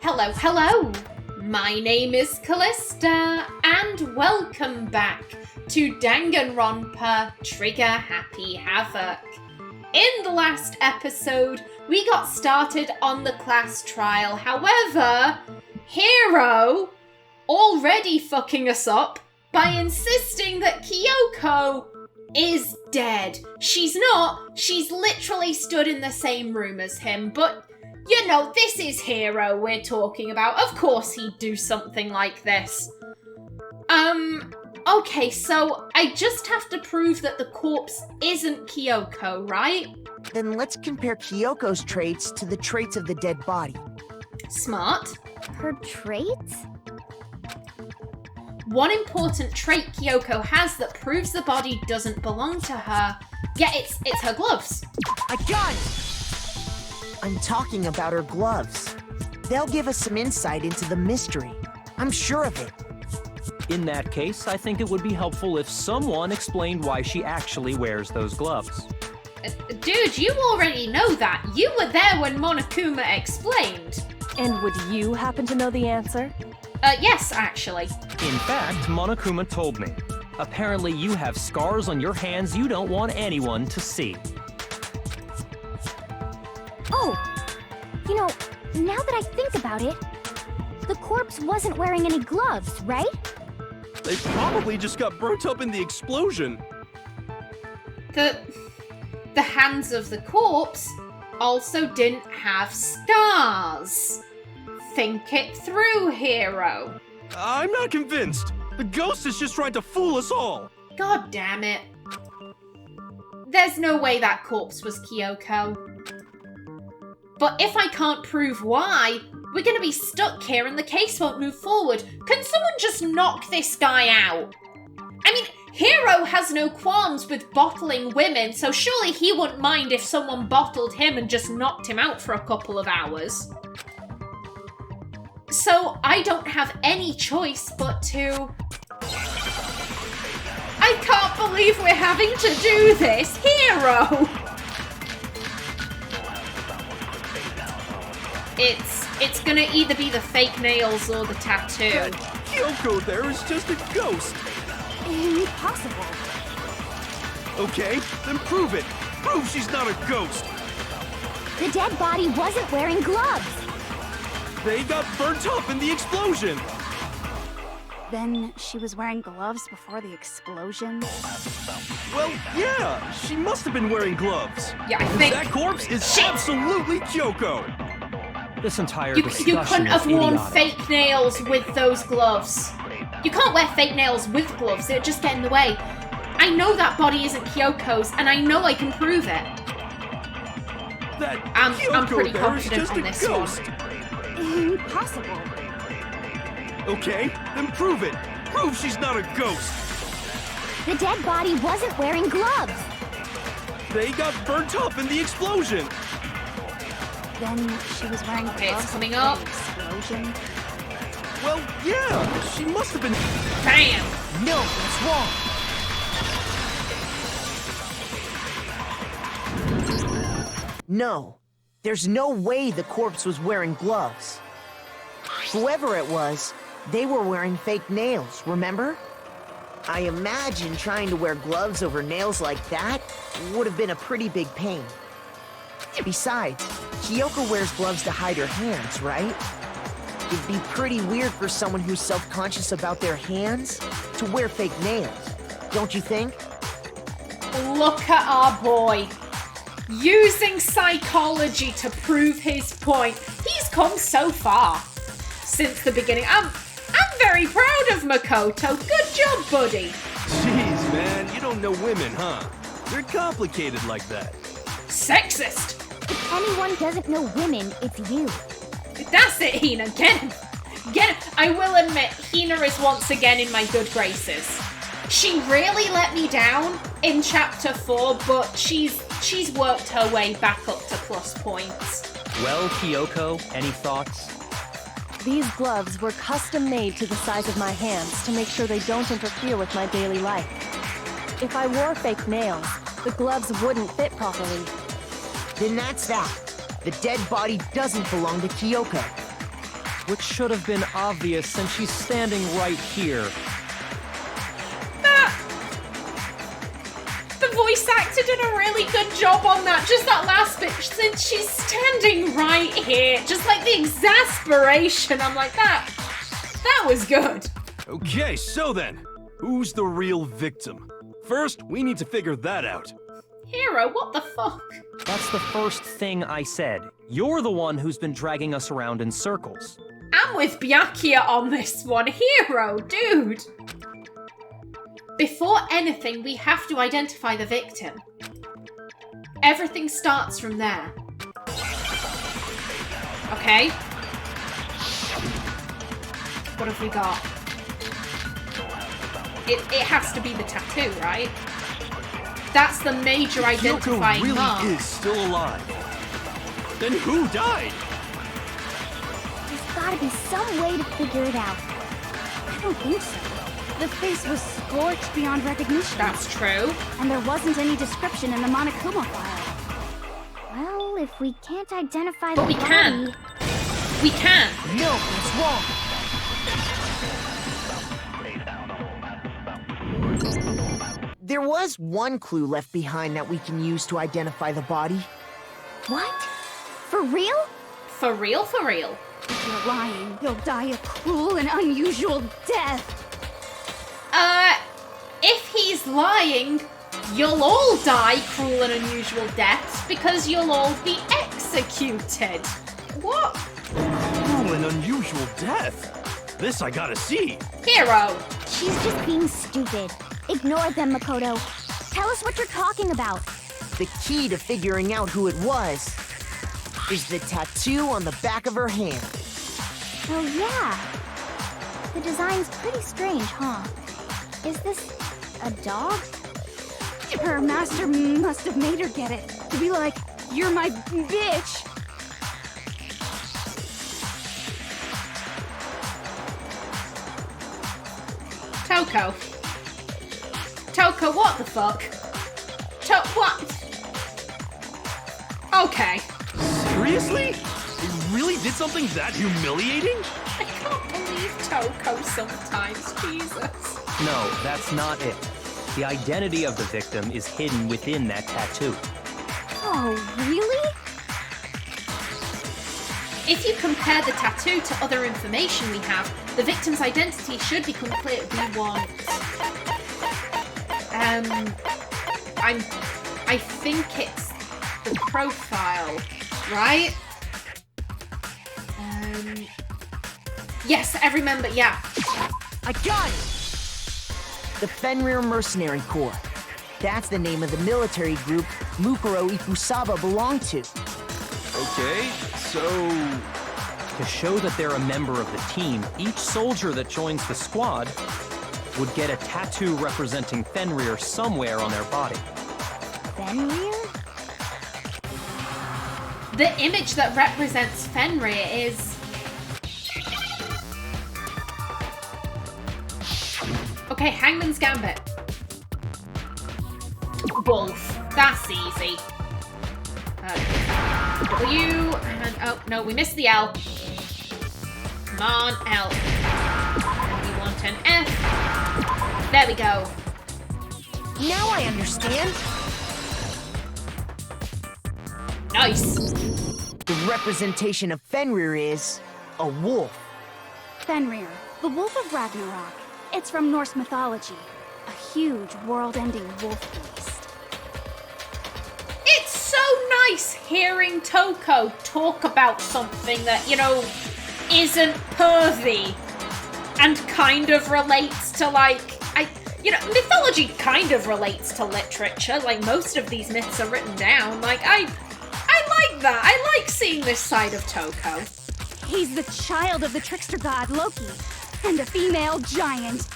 Hello, hello! My name is Callista, and welcome back to Danganronpa Trigger Happy Havoc. In the last episode, we got started on the class trial. However, Hiro already fucking us up by insisting that Kyoko is dead. She's not. She's literally stood in the same room as him, but you know, this is Hiro we're talking about. Of course he'd do something like this. Okay, so I just have to prove that the corpse isn't Kyoko, right? Then let's compare Kyoko's traits to the traits of the dead body. Smart. Her traits? One important trait Kyoko has that proves the body doesn't belong to her. Yeah, it's her gloves. I got it! I'm talking about her gloves. They'll give us some insight into the mystery. I'm sure of it. In that case, I think it would be helpful if someone explained why she actually wears those gloves. Dude, you already know that. You were there when Monokuma explained. And would you happen to know the answer? Yes, actually. In fact, Monokuma told me. Apparently you have scars on your hands you don't want anyone to see. Oh, you know, now that I think about it, the corpse wasn't wearing any gloves, right? They probably just got burnt up in the explosion. The hands of the corpse also didn't have scars. Think it through, Hiro. I'm not convinced. The ghost is just trying to fool us all. God damn it. There's no way that corpse was Kyoko. But if I can't prove why, we're gonna be stuck here and the case won't move forward. Can someone just knock this guy out? I mean, Hiro has no qualms with bottling women, so surely he wouldn't mind if someone bottled him and just knocked him out for a couple of hours. So I don't have any choice but to... I can't believe we're having to do this, Hiro! It's gonna either be the fake nails or the tattoo. That Kyoko there is just a ghost. Impossible. Okay, then prove it. Prove she's not a ghost. The dead body wasn't wearing gloves. They got burnt up in the explosion. Then she was wearing gloves before the explosion? Well, yeah, she must have been wearing gloves. Yeah, I think... That corpse is absolutely Kyoko. This entire You discussion couldn't have is worn idiotic. fake nails with those gloves. You can't wear fake nails with gloves, they'd just get in the way. I know that body isn't Kyoko's, and I know I can prove it. That I'm Kyoko pretty there confident is just on a this ghost. Impossible. Okay, then prove it. Prove she's not a ghost. The dead body wasn't wearing gloves. They got burnt up in the explosion. Then she was wearing gloves Okay, it's coming before up. the explosion? Well, yeah, she must have been... Bam! No, that's wrong. No, there's no way the corpse was wearing gloves. Whoever it was, they were wearing fake nails, remember? I imagine trying to wear gloves over nails like that would have been a pretty big pain. Besides, Kyoko wears gloves to hide her hands, right? It'd be pretty weird for someone who's self-conscious about their hands to wear fake nails, don't you think? Look at our boy. Using psychology to prove his point. He's come so far since the beginning. I'm very proud of Makoto. Good job, buddy. Jeez, man, you don't know women, huh? They're complicated like that. Sexist. If anyone doesn't know women, it's you. That's it, Hina. Get him. Get him. I will admit, Hina is once again in my good graces. She really let me down in Chapter 4, but she's worked her way back up to plus points. Well, Kyoko, any thoughts? These gloves were custom made to the size of my hands to make sure they don't interfere with my daily life. If I wore fake nails, the gloves wouldn't fit properly. Then that's that. The dead body doesn't belong to Kyoko. which should have been obvious since she's standing right here. The voice actor did a really good job on that, just that last bit, since she's standing right here. Just like the exasperation, I'm like, that was good. Okay, so then, who's the real victim? First, we need to figure that out. Hiro, what the fuck? That's the first thing I said. You're the one who's been dragging us around in circles. I'm with Byakuya on this one. Hiro, dude. Before anything, we have to identify the victim. Everything starts from there. Okay. What have we got? It has to be the tattoo, right? That's the major identifying Kyoko mark. really is still alive. Then who died? There's gotta be some way to figure it out. I don't think so. The face was scorched beyond recognition. That's true. And there wasn't any description in the Monokuma file. Well, if we can't identify But the we body... can. We can. No, it's wrong. There was one clue left behind that we can use to identify the body. What? For real? For real, for real. If you're lying, you'll die a cruel and unusual death. If he's lying, you'll all die cruel and unusual deaths because you'll all be executed. What? Cruel and unusual death. This I gotta see. Hiro. She's just being stupid. Ignore them, Makoto. Tell us what you're talking about. The key to figuring out who it was is the tattoo on the back of her hand. Oh, yeah. The design's pretty strange, huh? Is this a dog? Her master must have made her get it. To be like, you're my bitch. Toko, what the fuck? What? Okay. Seriously? They really did something that humiliating? I can't believe Toko sometimes, Jesus. No, that's not it. The identity of the victim is hidden within that tattoo. Oh, really? If you compare the tattoo to other information we have, the victim's identity should become clear. We want... I think it's the profile, right? Yes, I remember, yeah. I got it! The Fenrir Mercenary Corps. That's the name of the military group Mukuro Ikusaba belonged to. Okay, so... To show that they're a member of the team, each soldier that joins the squad would get a tattoo representing Fenrir somewhere on their body. Fenrir? The image that represents Fenrir is... Okay, Hangman's Gambit. Wolf. That's easy. W, and... Oh, no, we missed the L. Come on, L. And we want an F. There we go. Now I understand. Nice. The representation of Fenrir is a wolf. Fenrir, the Wolf of Ragnarok. It's from Norse mythology. A huge, world-ending wolf beast. It's so nice hearing Toko talk about something that, you know, isn't pervy and kind of relates to, like, mythology kind of relates to literature. Like, most of these myths are written down. Like, I like that. I like seeing this side of Toko. He's the child of the trickster god Loki, and a female giant.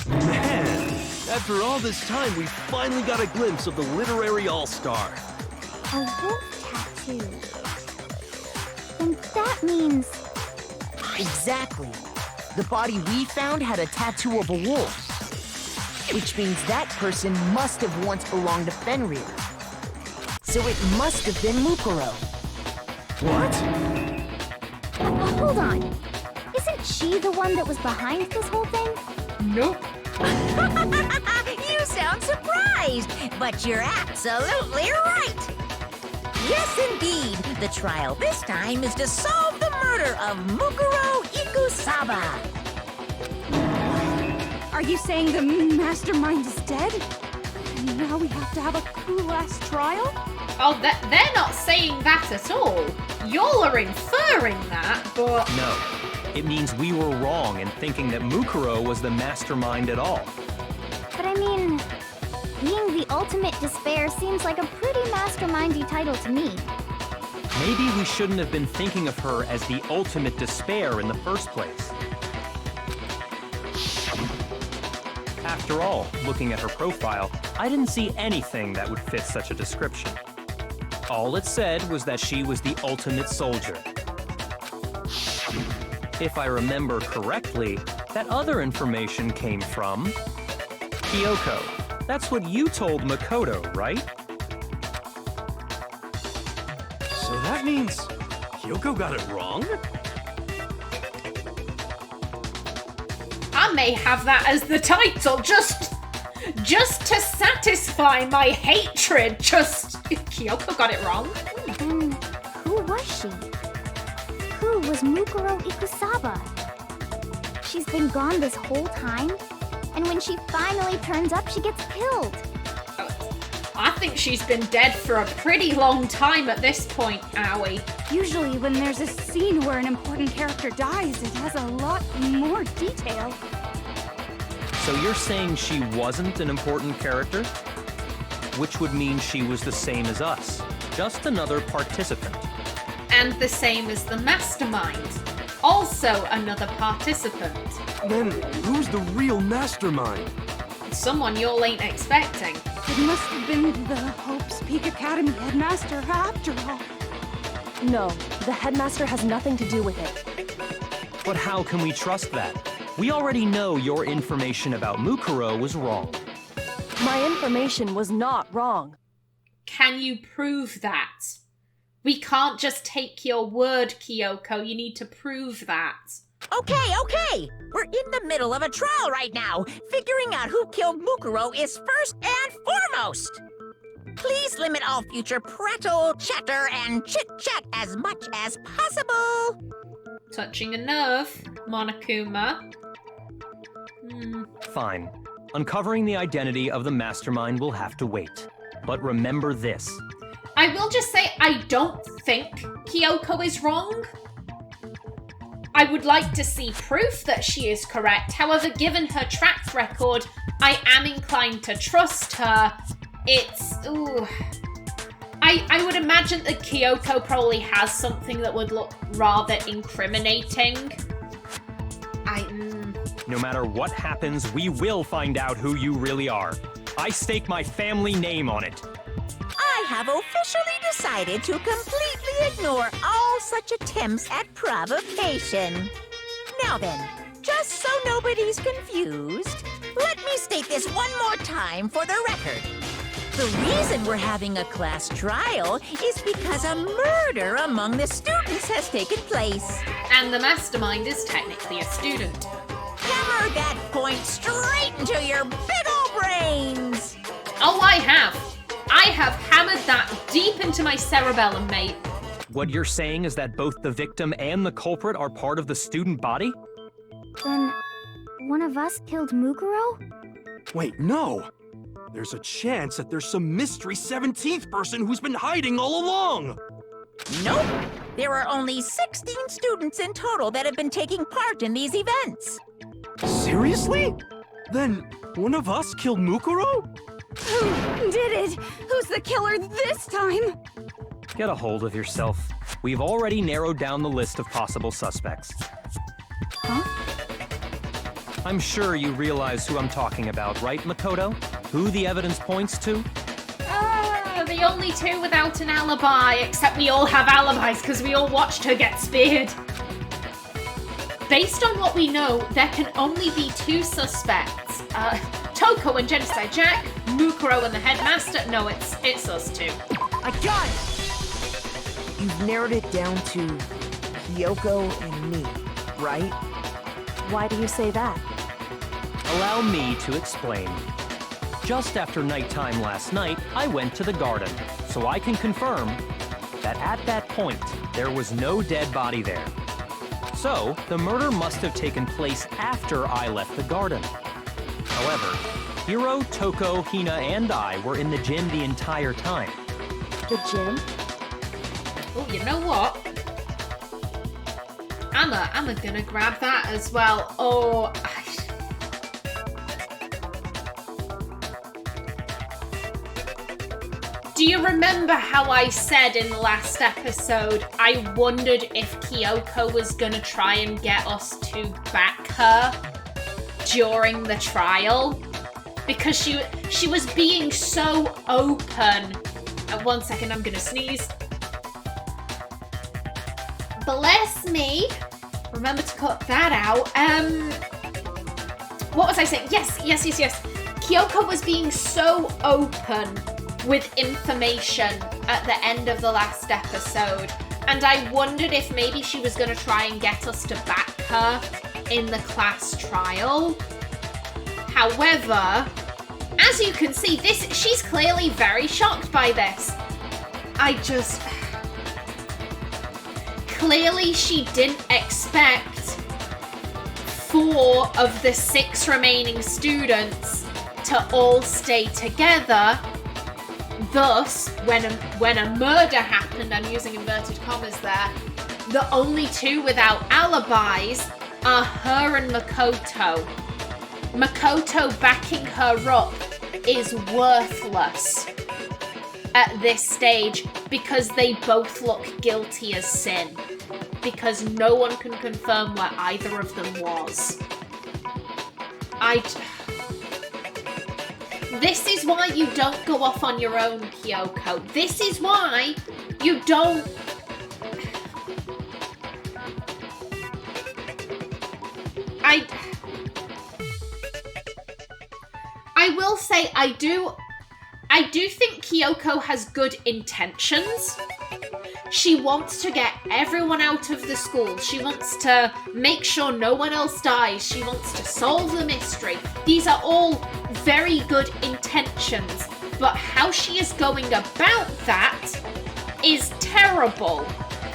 Man, after all this time, we finally got a glimpse of the literary all-star. A wolf tattoo. Then that means... Exactly. The body we found had a tattoo of a wolf. Which means that person must have once belonged to Fenrir. So it must have been Mukuro. What? Hold on. Isn't she the one that was behind this whole thing? Nope. You sound surprised, but you're absolutely right. Yes, indeed. The trial this time is to solve the murder of Mukuro Ikusaba. Are you saying the mastermind is dead? And now we have to have a coup-last trial? Oh, they're not saying that at all. Y'all are inferring that, but... No. It means we were wrong in thinking that Mukuro was the mastermind at all. But I mean, being the ultimate despair seems like a pretty mastermindy title to me. Maybe we shouldn't have been thinking of her as the ultimate despair in the first place. After all, looking at her profile, I didn't see anything that would fit such a description. All it said was that she was the ultimate soldier. If I remember correctly, that other information came from Kyoko. That's what you told Makoto, right? So that means Kyoko got it wrong? I may have that as the title, just to satisfy my hatred. Kyoko got it wrong. Then who was she? Who was Mukuro Ikusaba? She's been gone this whole time, and when she finally turns up, she gets killed. I think she's been dead for a pretty long time at this point, Aoi. Usually when there's a scene where an important character dies, it has a lot more detail. So you're saying she wasn't an important character? Which would mean she was the same as us, just another participant. And the same as the mastermind. Also another participant. Then who's the real mastermind? Someone y'all ain't expecting. It must have been the Hope's Peak Academy headmaster after all. No, the headmaster has nothing to do with it. But how can we trust that? We already know your information about Mukuro was wrong. My information was not wrong. Can you prove that? We can't just take your word, Kyoko. You need to prove that. Okay. We're in the middle of a trial right now. Figuring out who killed Mukuro is first and foremost. Please limit all future prattle, chatter, and chit-chat as much as possible. Touching a nerve, Monokuma. Fine. Uncovering the identity of the mastermind will have to wait. But remember this. I will just say I don't think Kyoko is wrong. I would like to see proof that she is correct. However, given her track record, I am inclined to trust her. I would imagine that Kyoko probably has something that would look rather incriminating. No matter what happens, we will find out who you really are. I stake my family name on it. I have officially decided to completely ignore all such attempts at provocation. Now then, just so nobody's confused, let me state this one more time for the record. The reason we're having a class trial is because a murder among the students has taken place. And the mastermind is technically a student. Hammer that point straight into your big ol' brains! Oh, I have hammered that deep into my cerebellum, mate. What you're saying is that both the victim and the culprit are part of the student body? Then one of us killed Mukuro? Wait, no! There's a chance that there's some mystery 17th person who's been hiding all along! Nope! There are only 16 students in total that have been taking part in these events. Seriously? Then one of us killed Mukuro? Who did it? Who's the killer this time? Get a hold of yourself. We've already narrowed down the list of possible suspects. Huh? I'm sure you realize who I'm talking about, right, Makoto? Who the evidence points to? The only two without an alibi, except we all have alibis because we all watched her get speared. Based on what we know, there can only be two suspects. Toko and Genocide Jack, Mukuro and the headmaster. No, it's us two. I got it! You've narrowed it down to Kyoko and me, right? Why do you say that? Allow me to explain. Just after nighttime last night, I went to the garden, so I can confirm that at that point, there was no dead body there. So, the murder must have taken place after I left the garden. However, Hiro, Toko, Hina, and I were in the gym the entire time. The gym? Oh, you know what? I'm gonna grab that as well. Oh, do you remember how I said in the last episode, I wondered if Kyoko was gonna try and get us to back her during the trial? Because she was being so open. 1 second, I'm gonna sneeze. Bless me. Remember to cut that out. What was I saying? Yes. Kyoko was being so open with information at the end of the last episode, and I wondered if maybe she was going to try and get us to back her in the class trial. However, as you can see, she's clearly very shocked by this. Clearly she didn't expect 4 of the 6 remaining students to all stay together. Thus, when a murder happened, I'm using inverted commas there, the only 2 without alibis are her and Makoto. Makoto backing her up is worthless at this stage because they both look guilty as sin. Because no one can confirm where either of them was. This is why you don't go off on your own, Kyoko. This is why you don't... I will say I do think Kyoko has good intentions. She wants to get everyone out of the school. She wants to make sure no one else dies. She wants to solve the mystery. These are all very good intentions, but how she is going about that is terrible.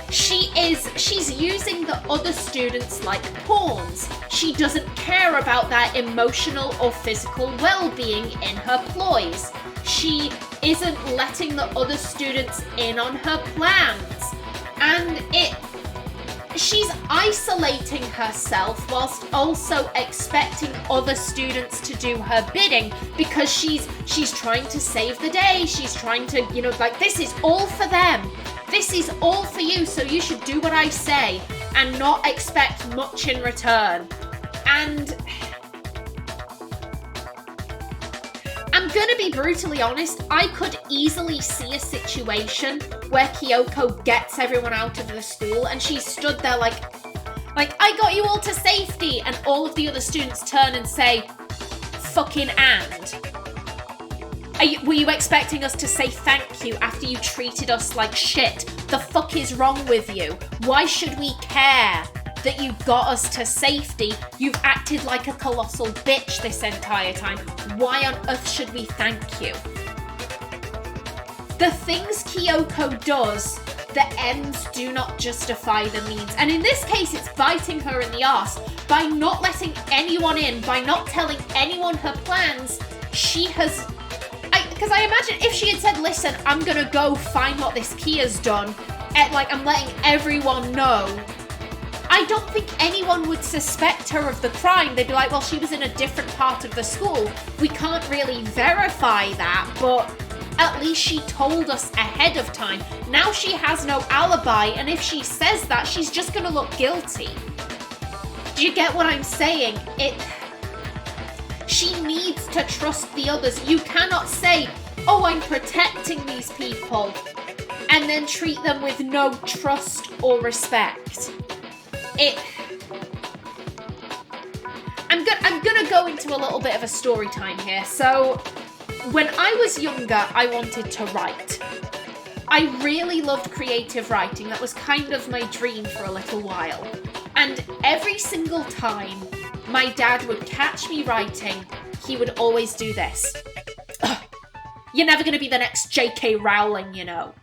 She's using the other students like pawns. She doesn't care about their emotional or physical well-being in her ploys. She isn't letting the other students in on her plans. And she's isolating herself whilst also expecting other students to do her bidding because she's trying to save the day. She's trying to, this is all for them. This is all for you, so you should do what I say and not expect much in return. And I'm gonna be brutally honest, I could easily see a situation where Kyoko gets everyone out of the school and she's stood there like, I got you all to safety, and all of the other students turn and say, fucking and. Were you expecting us to say thank you after you treated us like shit? The fuck is wrong with you? Why should we care that you got us to safety? You've acted like a colossal bitch this entire time. Why on earth should we thank you? The things Kyoko does, the ends do not justify the means. And in this case, it's biting her in the arse. By not letting anyone in, by not telling anyone her plans, she has... Because I imagine if she had said, listen, I'm gonna go find what this Kia's done, I'm letting everyone know, I don't think anyone would suspect her of the crime. They'd be like, well, she was in a different part of the school. We can't really verify that, but at least she told us ahead of time. Now she has no alibi, and if she says that, she's just gonna look guilty. Do you get what I'm saying? She needs to trust the others. You cannot say, oh, I'm protecting these people, and then treat them with no trust or respect. I'm gonna go into a little bit of a story time here. So, when I was younger, I wanted to write. I really loved creative writing. That was kind of my dream for a little while. And every single time my dad would catch me writing, he would always do this. You're never going to be the next J.K. Rowling, you know.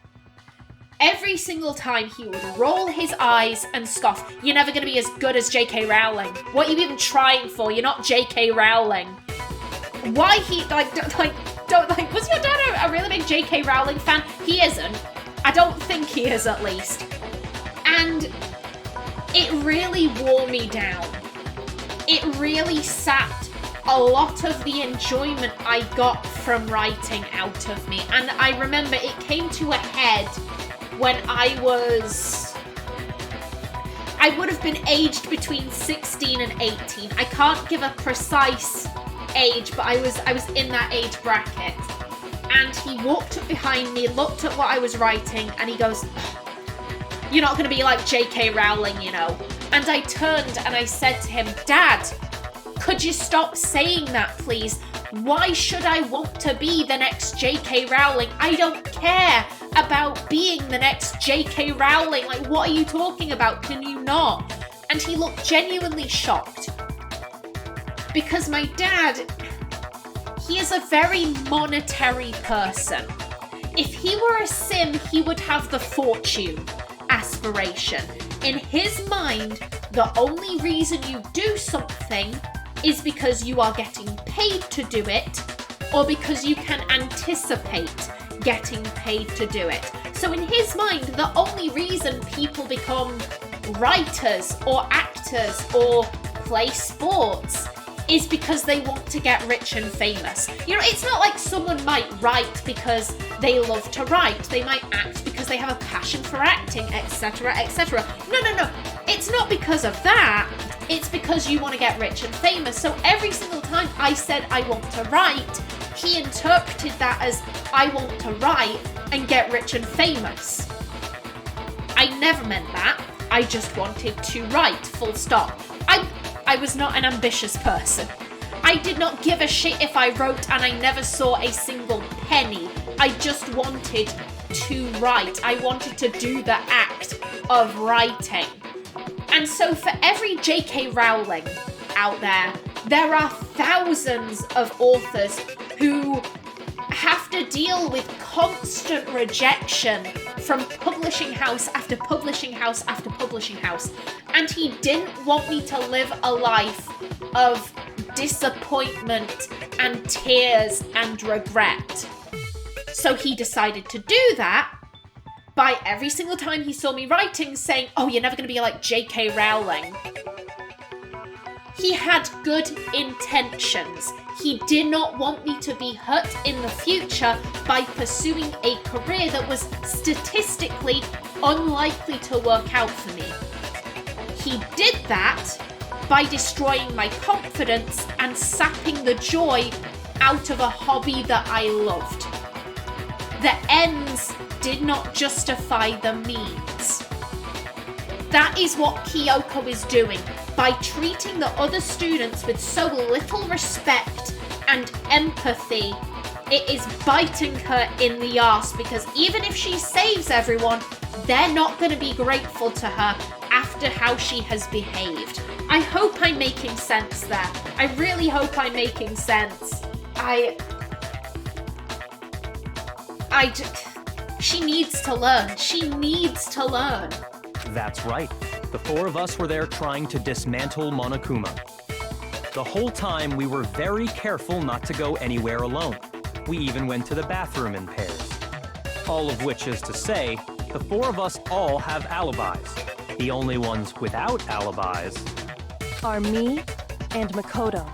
Every single time he would roll his eyes and scoff. You're never going to be as good as J.K. Rowling. What are you even trying for? You're not J.K. Rowling. Why he, was your dad a really big J.K. Rowling fan? He isn't. I don't think he is, at least. And it really wore me down. It really sapped a lot of the enjoyment I got from writing out of me. And I remember it came to a head when I would have been aged between 16 and 18. I can't give a precise age, but I was in that age bracket. And he walked up behind me, looked at what I was writing, and he goes, "You're not going to be like J.K. Rowling, you know." And I turned and I said to him, "Dad, could you stop saying that, please? Why should I want to be the next J.K. Rowling? I don't care about being the next J.K. Rowling. Like, what are you talking about? Can you not?" And he looked genuinely shocked. Because my dad, he is a very monetary person. If he were a sim, he would have the fortune aspiration. In his mind, the only reason you do something is because you are getting paid to do it, or because you can anticipate getting paid to do it. So in his mind, the only reason people become writers or actors or play sports is because they want to get rich and famous. You know, it's not like someone might write because they love to write. They might act because they have a passion for acting, etc., etc. No. It's not because of that. It's because you want to get rich and famous. So every single time I said I want to write, he interpreted that as I want to write and get rich and famous. I never meant that. I just wanted to write, full stop. I was not an ambitious person. I did not give a shit if I wrote and I never saw a single penny. I just wanted to write. I wanted to do the act of writing. And so for every J.K. Rowling out there are thousands of authors who have to deal with constant rejection from publishing house after publishing house after publishing house. And he didn't want me to live a life of disappointment and tears and regret. So he decided to do that by every single time he saw me writing saying, "Oh, you're never going to be like J.K. Rowling." He had good intentions. He did not want me to be hurt in the future by pursuing a career that was statistically unlikely to work out for me. He did that by destroying my confidence and sapping the joy out of a hobby that I loved. The ends did not justify the means. That is what Kyoko is doing by treating the other students with so little respect and empathy. It is biting her in the arse, because even if she saves everyone, they're not going to be grateful to her after how she has behaved. I hope I'm making sense there. I really hope I'm making sense. She needs to learn. She needs to learn. That's right. The four of us were there trying to dismantle Monokuma. The whole time we were very careful not to go anywhere alone. We even went to the bathroom in pairs. All of which is to say, the four of us all have alibis. The only ones without alibis Are me and Makoto.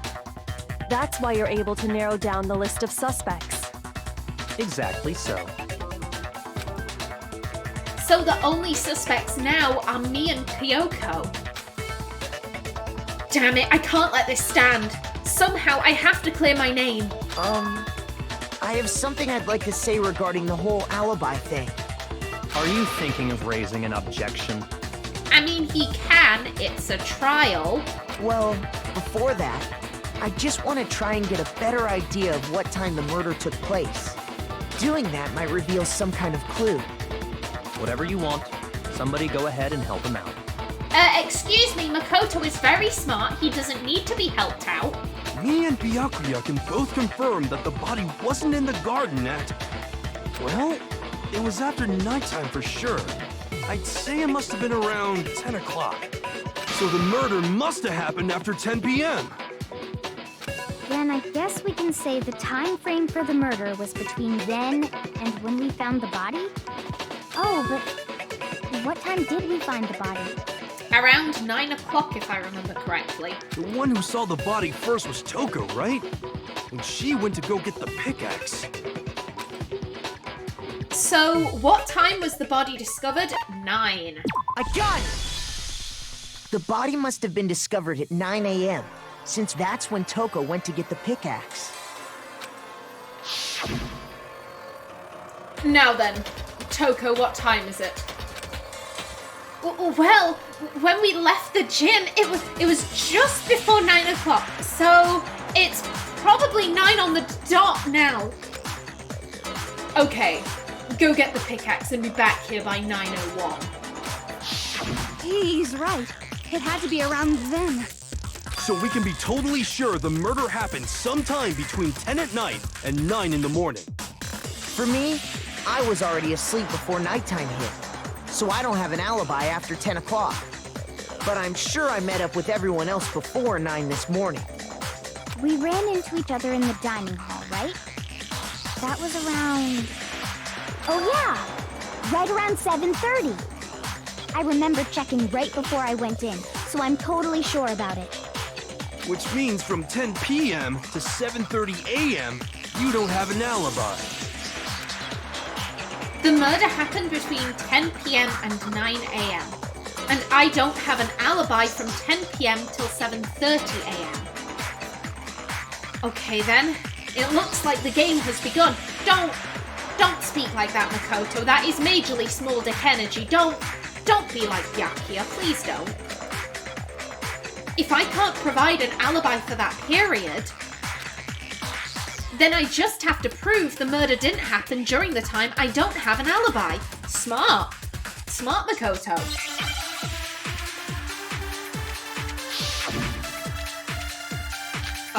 That's why you're able to narrow down the list of suspects. Exactly so. So the only suspects now are me and Kyoko. Damn it, I can't let this stand. Somehow I have to clear my name. I have something I'd like to say regarding the whole alibi thing. Are you thinking of raising an objection? I mean, he can. It's a trial. Well, before that, I just want to try and get a better idea of what time the murder took place. Doing that might reveal some kind of clue. Whatever you want. Somebody go ahead and help him out. Excuse me, Makoto is very smart. He doesn't need to be helped out. Me and Byakuya can both confirm that the body wasn't in the garden at... Well, it was after nighttime for sure. I'd say it must have been around 10 o'clock. So the murder must have happened after 10 p.m. Then I guess we can say the time frame for the murder was between then and when we found the body? Oh, but what time did we find the body? Around 9 o'clock, if I remember correctly. The one who saw the body first was Toko, right? And she went to go get the pickaxe. So, what time was the body discovered? 9. I got it! The body must have been discovered at 9 a.m., since that's when Toko went to get the pickaxe. Now then, Toko, what time is it? Well, when we left the gym, it was just before 9 o'clock, so it's probably 9 on the dot now. Okay, go get the pickaxe and be back here by 9:01. He's right. It had to be around then. So we can be totally sure the murder happened sometime between 10 at night and 9 in the morning. For me, I was already asleep before nighttime hit, so I don't have an alibi after 10 o'clock. But I'm sure I met up with everyone else before 9 this morning. We ran into each other in the dining hall, right? That was around... Oh yeah! Right around 7:30. I remember checking right before I went in, so I'm totally sure about it. Which means from 10 p.m. to 7:30 a.m., you don't have an alibi. The murder happened between 10 p.m. and 9 a.m. And I don't have an alibi from 10 p.m. till 7:30 a.m. Okay then, it looks like the game has begun. Don't speak like that, Makoto. That is majorly small dick energy. Don't be like Byakuya, please don't. If I can't provide an alibi for that period, then I just have to prove the murder didn't happen during the time I don't have an alibi. Smart. Smart, Makoto.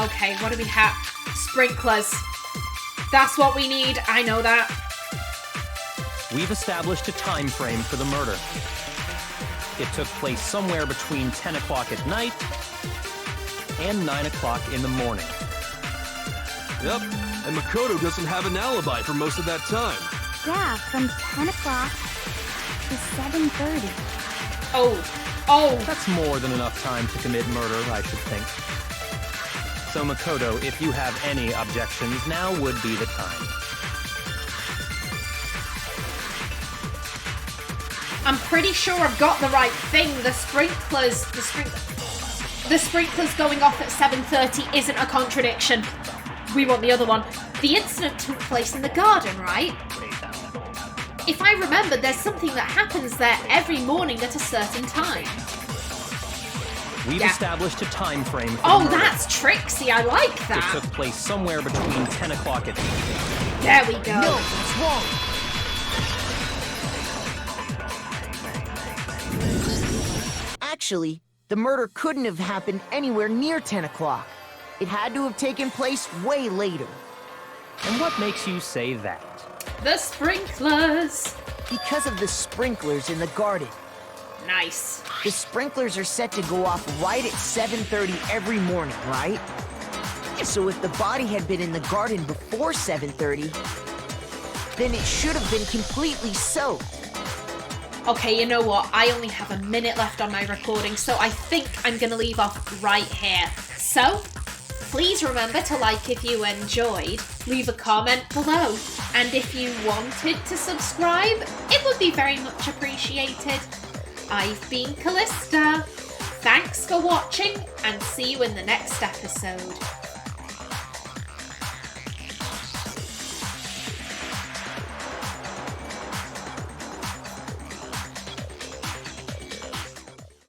Okay, what do we have? Sprinklers. That's what we need, I know that. We've established a time frame for the murder. It took place somewhere between 10 o'clock at night and 9 o'clock in the morning. Yep, and Makoto doesn't have an alibi for most of that time. Yeah, from 10 o'clock to 7:30. Oh. That's more than enough time to commit murder, I should think. So Makoto, if you have any objections, now would be the time. I'm pretty sure I've got the right thing. The sprinklers going off at 7:30 isn't a contradiction. We want the other one. The incident took place in the garden, right? If I remember, there's something that happens there every morning at a certain time. We've established a time frame for the Oh, murder. that's tricksy. I like It that. took place somewhere between 10 o'clock at night. There we go. No, it's wrong. Actually, the murder couldn't have happened anywhere near 10 o'clock. It had to have taken place way later. And what makes you say that? The sprinklers. Because of the sprinklers in the garden. Nice. The sprinklers are set to go off right at 7:30 every morning, right? So if the body had been in the garden before 7:30, then it should have been completely soaked. Okay, you know what? I only have a minute left on my recording, so I think I'm gonna leave off right here. So, please remember to like if you enjoyed, leave a comment below, and if you wanted to subscribe, it would be very much appreciated. I've been Callista. Thanks for watching, and see you in the next episode.